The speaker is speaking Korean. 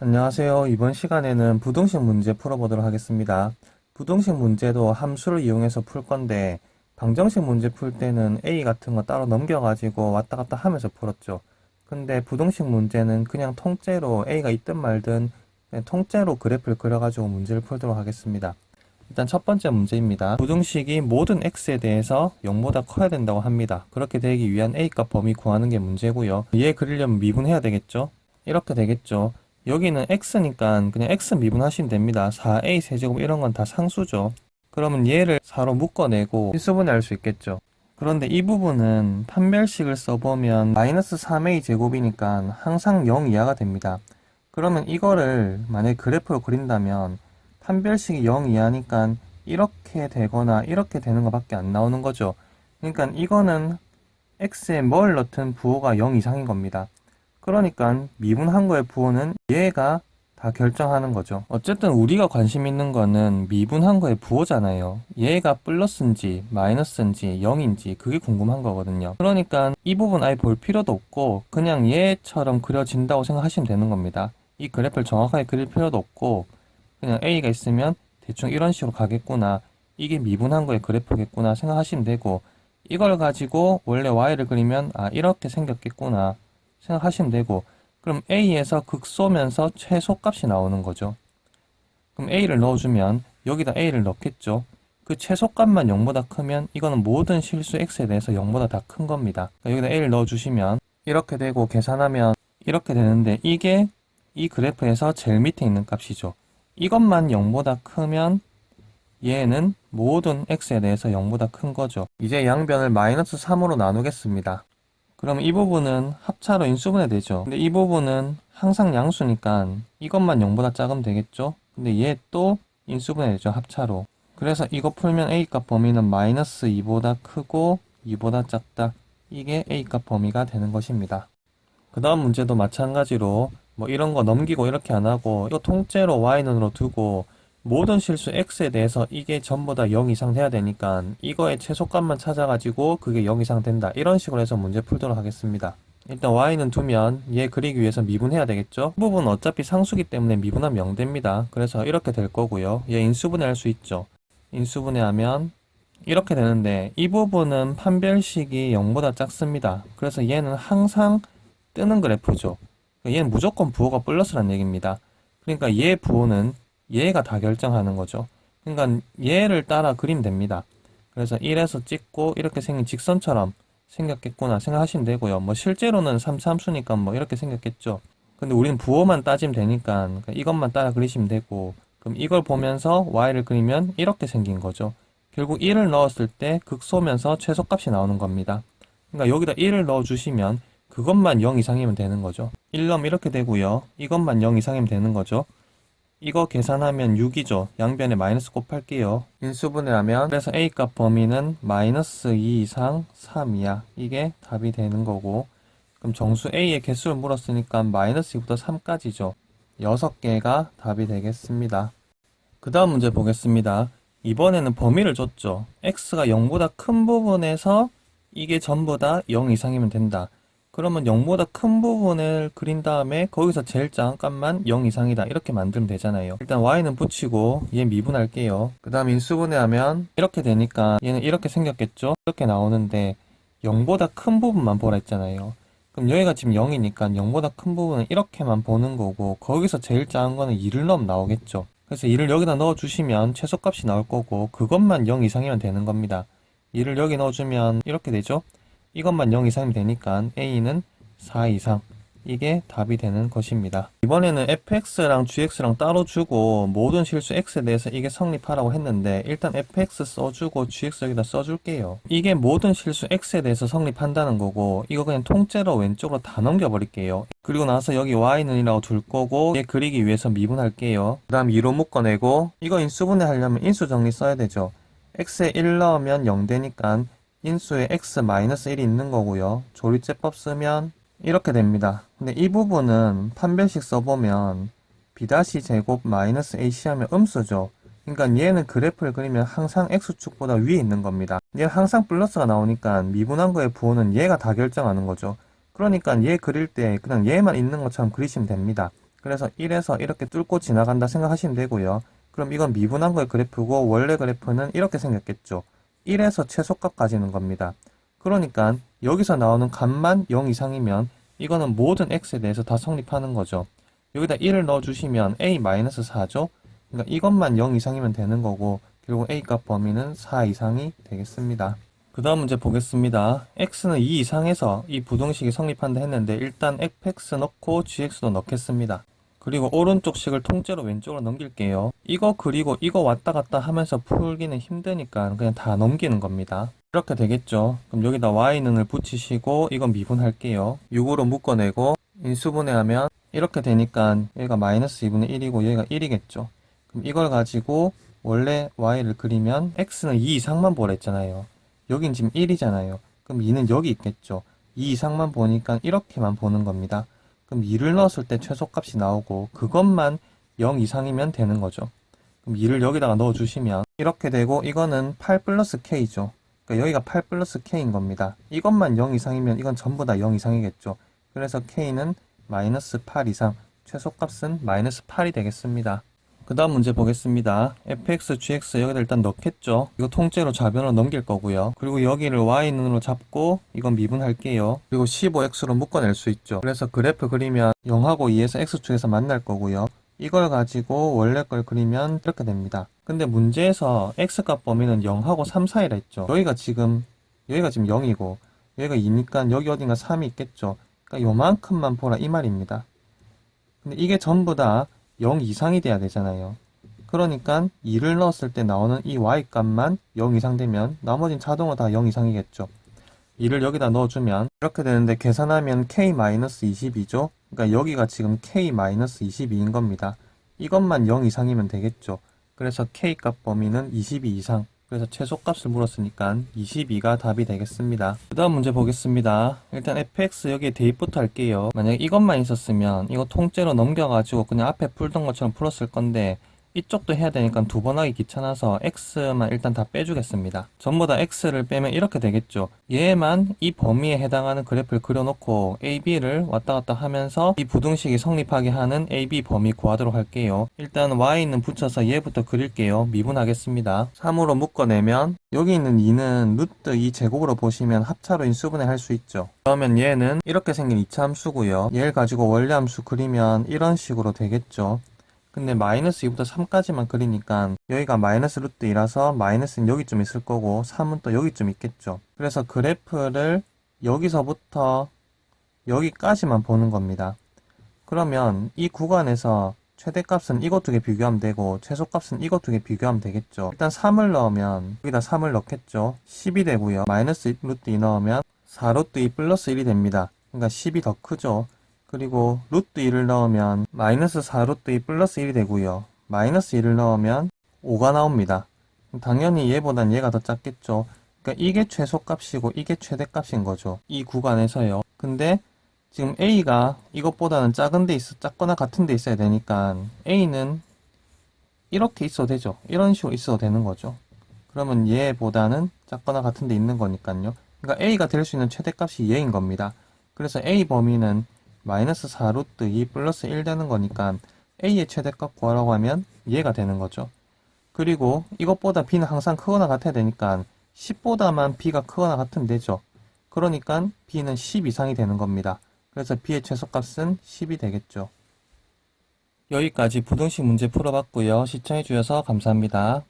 안녕하세요. 이번 시간에는 부등식 문제 풀어보도록 하겠습니다. 부등식 문제도 함수를 이용해서 풀 건데 방정식 문제 풀 때는 a 같은 거 따로 넘겨가지고 왔다 갔다 하면서 풀었죠. 근데 부등식 문제는 그냥 통째로 a가 있든 말든 그냥 통째로 그래프를 그려가지고 문제를 풀도록 하겠습니다. 일단 첫 번째 문제입니다. 부등식이 모든 x에 대해서 0보다 커야 된다고 합니다. 그렇게 되기 위한 a값 범위 구하는 게 문제고요. 얘 그리려면 미분해야 되겠죠? 이렇게 되겠죠. 여기는 x니까 그냥 x 미분하시면 됩니다. 4a 세제곱 이런 건 다 상수죠. 그러면 얘를 4로 묶어내고 인수분해할 수 있겠죠. 그런데 이 부분은 판별식을 써보면 마이너스 3a 제곱이니까 항상 0 이하가 됩니다. 그러면 이거를 만약에 그래프로 그린다면 판별식이 0 이하니까 이렇게 되거나 이렇게 되는 것밖에 안 나오는 거죠. 그러니까 이거는 x에 뭘 넣든 부호가 0 이상인 겁니다. 그러니까 미분한 거의 부호는 얘가 다 결정하는 거죠. 어쨌든 우리가 관심 있는 거는 미분한 거의 부호잖아요. 얘가 플러스인지 마이너스인지 0인지 그게 궁금한 거거든요. 그러니까 이 부분 아예 볼 필요도 없고 그냥 얘처럼 그려진다고 생각하시면 되는 겁니다. 이 그래프를 정확하게 그릴 필요도 없고 그냥 A가 있으면 대충 이런 식으로 가겠구나, 이게 미분한 거의 그래프겠구나 생각하시면 되고, 이걸 가지고 원래 Y를 그리면 이렇게 생겼겠구나 생각하시면 되고, 그럼 A에서 극소면서 최소값이 나오는 거죠. 그럼 A를 넣어주면 여기다 A를 넣겠죠. 그 최소값만 0보다 크면 이거는 모든 실수 X에 대해서 0보다 다 큰 겁니다. 그러니까 여기다 A를 넣어주시면 이렇게 되고 계산하면 이렇게 되는데, 이게 이 그래프에서 제일 밑에 있는 값이죠. 이것만 0보다 크면 얘는 모든 x에 대해서 0보다 큰 거죠. 이제 양변을 마이너스 3으로 나누겠습니다. 그럼 이 부분은 합차로 인수분해 되죠. 근데 이 부분은 항상 양수니까 이것만 0보다 작으면 되겠죠. 근데 얘 또 인수분해 되죠, 합차로. 그래서 이거 풀면 a값 범위는 마이너스 2보다 크고 2보다 작다, 이게 a값 범위가 되는 것입니다. 그 다음 문제도 마찬가지로 뭐 이런 거 넘기고 이렇게 안 하고 이거 통째로 y는으로 두고 모든 실수 x에 대해서 이게 전부 다 0 이상 돼야 되니까 이거의 최소값만 찾아가지고 그게 0 이상 된다, 이런 식으로 해서 문제 풀도록 하겠습니다. 일단 y는 두면 얘 그리기 위해서 미분해야 되겠죠. 이 부분은 어차피 상수기 때문에 미분하면 0 됩니다. 그래서 이렇게 될 거고요. 얘 인수분해 할 수 있죠. 인수분해하면 이렇게 되는데, 이 부분은 판별식이 0보다 작습니다. 그래서 얘는 항상 뜨는 그래프죠. 얘는 무조건 부호가 플러스란 얘기입니다. 그러니까 얘 부호는 얘가 다 결정하는 거죠. 그러니까 얘를 따라 그리면 됩니다. 그래서 1에서 찍고 이렇게 생긴 직선처럼 생겼겠구나 생각하시면 되고요. 뭐 실제로는 3차함수니까 뭐 이렇게 생겼겠죠. 근데 우리는 부호만 따지면 되니까 이것만 따라 그리시면 되고, 그럼 이걸 보면서 y를 그리면 이렇게 생긴 거죠. 결국 1을 넣었을 때 극소면서 최소값이 나오는 겁니다. 그러니까 여기다 1을 넣어주시면 그것만 0 이상이면 되는 거죠. 1 넣으면 이렇게 되고요. 이것만 0 이상이면 되는 거죠. 이거 계산하면 6이죠. 양변에 마이너스 곱할게요. 인수분해하면, 그래서 A값 범위는 마이너스 2 이상 3 이하, 이게 답이 되는 거고, 그럼 정수 A의 개수를 물었으니까 마이너스 2부터 3까지죠. 6개가 답이 되겠습니다. 그 다음 문제 보겠습니다. 이번에는 범위를 줬죠. x가 0보다 큰 부분에서 이게 전부 다 0 이상이면 된다. 그러면 0보다 큰 부분을 그린 다음에 거기서 제일 작은 값만 0 이상이다, 이렇게 만들면 되잖아요. 일단 y는 붙이고 얘 미분할게요. 그 다음 인수분해하면 이렇게 되니까 얘는 이렇게 생겼겠죠. 이렇게 나오는데 0보다 큰 부분만 보라 했잖아요. 그럼 여기가 지금 0이니까 0보다 큰 부분은 이렇게만 보는 거고, 거기서 제일 작은 거는 2를 넣으면 나오겠죠. 그래서 2를 여기다 넣어주시면 최소값이 나올 거고, 그것만 0 이상이면 되는 겁니다. 2를 여기 넣어주면 이렇게 되죠. 이것만 0 이상이면 되니까 A는 4 이상, 이게 답이 되는 것입니다. 이번에는 fx랑 gx랑 따로 주고 모든 실수 x에 대해서 이게 성립하라고 했는데, 일단 fx 써주고 gx 여기다 써줄게요. 이게 모든 실수 x에 대해서 성립한다는 거고, 이거 그냥 통째로 왼쪽으로 다 넘겨버릴게요. 그리고 나서 여기 y는 이라고 둘 거고, 얘 그리기 위해서 미분할게요. 그 다음 2로 묶어내고, 이거 인수분해 하려면 인수정리 써야 되죠. x에 1 넣으면 0 되니까 인수에 x-1이 있는 거고요. 조리제법 쓰면 이렇게 됩니다. 근데 이 부분은 판별식 써보면 b-제곱 마이너스 ac 하면 음수죠. 그러니까 얘는 그래프를 그리면 항상 x축보다 위에 있는 겁니다. 얘는 항상 플러스가 나오니까 미분한 거의 부호는 얘가 다 결정하는 거죠. 그러니까 얘 그릴 때 그냥 얘만 있는 것처럼 그리시면 됩니다. 그래서 1에서 이렇게 뚫고 지나간다 생각하시면 되고요. 그럼 이건 미분한 거의 그래프고 원래 그래프는 이렇게 생겼겠죠. 1에서 최소값 가지는 겁니다. 그러니까 여기서 나오는 값만 0 이상이면 이거는 모든 x에 대해서 다 성립하는 거죠. 여기다 1을 넣어주시면 a-4죠. 그러니까 이것만 0 이상이면 되는 거고 결국 a값 범위는 4 이상이 되겠습니다. 그 다음 문제 보겠습니다. x는 2 이상해서 이 부등식이 성립한다 했는데 일단 fx 넣고 gx도 넣겠습니다. 그리고 오른쪽 식을 통째로 왼쪽으로 넘길게요. 이거 그리고 이거 왔다 갔다 하면서 풀기는 힘드니까 그냥 다 넘기는 겁니다. 이렇게 되겠죠. 그럼 여기다 y는을 붙이시고 이건 미분할게요. 6으로 묶어내고 인수분해하면 이렇게 되니까 여기가 마이너스 2분의 1이고 여기가 1이겠죠. 그럼 이걸 가지고 원래 y를 그리면 x는 2 이상만 보라 했잖아요. 여긴 지금 1이잖아요. 그럼 2는 여기 있겠죠. 2 이상만 보니까 이렇게만 보는 겁니다. 그럼 2를 넣었을 때 최소값이 나오고 그것만 0 이상이면 되는 거죠. 그럼 2를 여기다가 넣어주시면 이렇게 되고 이거는 8 플러스 k죠. 그러니까 여기가 8 플러스 k인 겁니다. 이것만 0 이상이면 이건 전부 다 0 이상이겠죠. 그래서 k는 마이너스 8 이상, 최소값은 마이너스 8이 되겠습니다. 그 다음 문제 보겠습니다. fx, gx 여기다 일단 넣겠죠. 이거 통째로 좌변으로 넘길 거고요. 그리고 여기를 y눈으로 잡고 이건 미분할게요. 그리고 15x로 묶어낼 수 있죠. 그래서 그래프 그리면 0하고 2에서 x축에서 만날 거고요. 이걸 가지고 원래 걸 그리면 이렇게 됩니다. 근데 문제에서 x값 범위는 0하고 3 사이라 했죠. 여기가 지금 0이고 여기가 2니까 여기 어딘가 3이 있겠죠. 그러니까 요만큼만 보라 이 말입니다. 근데 이게 전부 다 0 이상이 돼야 되잖아요. 그러니까 2를 넣었을 때 나오는 이 y값만 0 이상 되면 나머진 자동으로 다 0 이상이겠죠. 2를 여기다 넣어주면 이렇게 되는데 계산하면 k-22죠. 그러니까 여기가 지금 k-22인 겁니다. 이것만 0 이상이면 되겠죠. 그래서 k값 범위는 22 이상. 그래서 최소값을 물었으니까 22가 답이 되겠습니다. 그 다음 문제 보겠습니다. 일단 fx 여기에 대입부터 할게요. 만약에 이것만 있었으면 이거 통째로 넘겨가지고 그냥 앞에 풀던 것처럼 풀었을 건데 이쪽도 해야 되니까 두 번 하기 귀찮아서 x만 일단 다 빼주겠습니다. 전부 다 x를 빼면 이렇게 되겠죠. 얘만 이 범위에 해당하는 그래프를 그려놓고 a, b를 왔다 갔다 하면서 이 부등식이 성립하게 하는 a, b 범위 구하도록 할게요. 일단 y는 붙여서 얘부터 그릴게요. 미분하겠습니다. 3으로 묶어내면 여기 있는 2는 루트 2 제곱으로 보시면 합차로 인수분해 할 수 있죠. 그러면 얘는 이렇게 생긴 2차 함수고요. 얘를 가지고 원래 함수 그리면 이런 식으로 되겠죠. 근데 마이너스 2부터 3까지만 그리니까 여기가 마이너스 루트 2라서 마이너스는 여기쯤 있을 거고 3은 또 여기쯤 있겠죠. 그래서 그래프를 여기서부터 여기까지만 보는 겁니다. 그러면 이 구간에서 최대값은 이것 두 개 비교하면 되고 최소값은 이것 두 개 비교하면 되겠죠. 일단 3을 넣으면 여기다 3을 넣겠죠. 10이 되고요. 마이너스 루트 2 넣으면 4 루트 2 플러스 1이 됩니다. 그러니까 10이 더 크죠. 그리고 루트 2를 넣으면 마이너스 4 루트 2 플러스 1이 되고요. 마이너스 1을 넣으면 5가 나옵니다. 당연히 얘보단 얘가 더 작겠죠. 그러니까 이게 최소값이고 이게 최대값인 거죠. 이 구간에서요. 근데 지금 A가 이것보다는 작거나 같은 데 있어야 되니까 A는 이렇게 있어도 되죠. 이런 식으로 있어도 되는 거죠. 그러면 얘보다는 작거나 같은 데 있는 거니까요. 그러니까 A가 될 수 있는 최대값이 얘인 겁니다. 그래서 A 범위는 마이너스 4 루트 2 플러스 1 되는 거니까 A의 최대값 구하라고 하면 얘가 되는 거죠. 그리고 이것보다 B는 항상 크거나 같아야 되니까 10보다만 B가 크거나 같으면 되죠. 그러니까 B는 10 이상이 되는 겁니다. 그래서 B의 최소값은 10이 되겠죠. 여기까지 부등식 문제 풀어봤고요. 시청해주셔서 감사합니다.